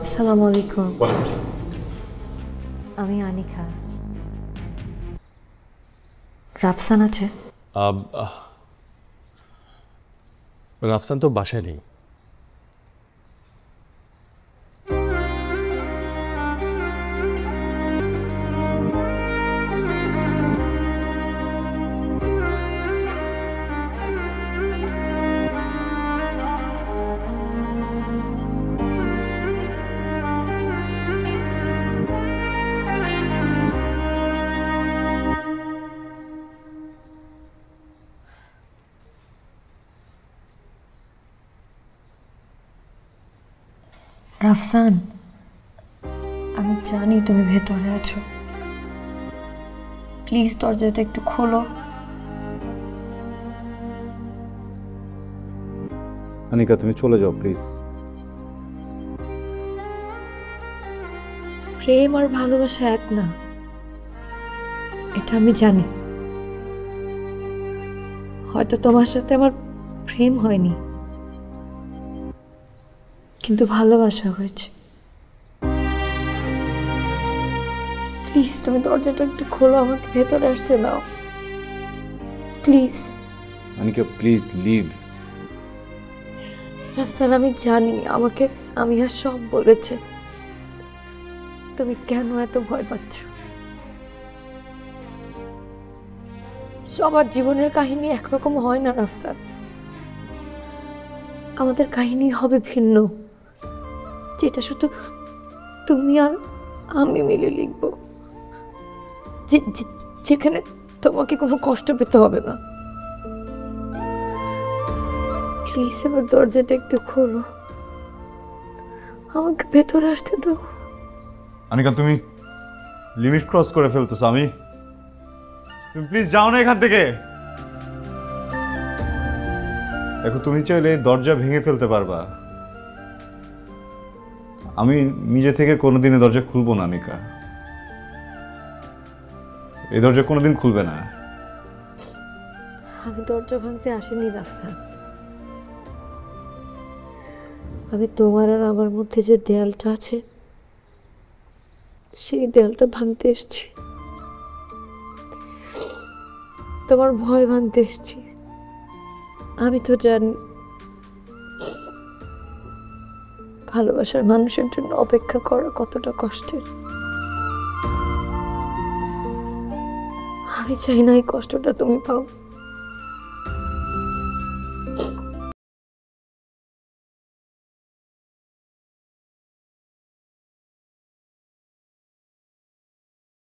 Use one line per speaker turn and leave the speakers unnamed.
আসসালামু আলাইকুম।
ওয়ালাইকুম আসসালাম।
আমি আনিকা। রাফসান আছে?
রাফসান তো বাসায় নেই।
রাফসান, আমি জানি তুমি ভেতরে আছো। প্লিজ দরজাটা একটু খোলো।
আনিকা, তুমি চলে যাও প্লিজ।
প্রেম আর ভালোবাসা এক না, এটা আমি জানি। হয়তো তোমার সাথে আমার প্রেম হয়নি, কিন্তু ভালোবাসা হয়েছে। প্লিজ তুমি দরজাটা একটু খোলো, আমাকে ভেতরে আসতে দাও please.
Anika please leave.
Rafsan, আমি জানি আমাকে সামিয়া সব বলেছে। তুমি কেন এত ভয় পাচ্ছ? সবার জীবনের কাহিনী একরকম হয় না রাফসান। আমাদের কাহিনী হবে ভিন্ন, যেটা শুধু তুমি আর আমি মিলে লিখব, যেখানে তোমাকে কোনো কষ্ট পেতে হবে না। প্লিজ এবার দরজাটা একটু খোলো, আমাকে ভেতরে আসতে দাও।
আনিকা, তুমি লিমিট ক্রস করে ফেলতেছো। তুমি প্লিজ যাও না এখান থেকে। দেখো, তুমি চাইলে দরজা ভেঙে ফেলতে পারবা। আমি নিজে থেকে কোনোদিনই দরজা খুলবো না আনিকা। এই দরজা কোনোদিন খুলবে না।
আমি দরজা ভাঙতে আসিনি রাফসান। আমি তোমার আর আমার মধ্যে যে দেয়ালটা আছে, সেই দেয়ালটা ভাঙতে এসেছি। তোমার ভয় ভাঙতে এসেছি। আমি তো জানি ভালোবাসার মানুষের জন্য অপেক্ষা করা কতটা কষ্টের। আমি চাই না এই কষ্টটা তুমি পাও।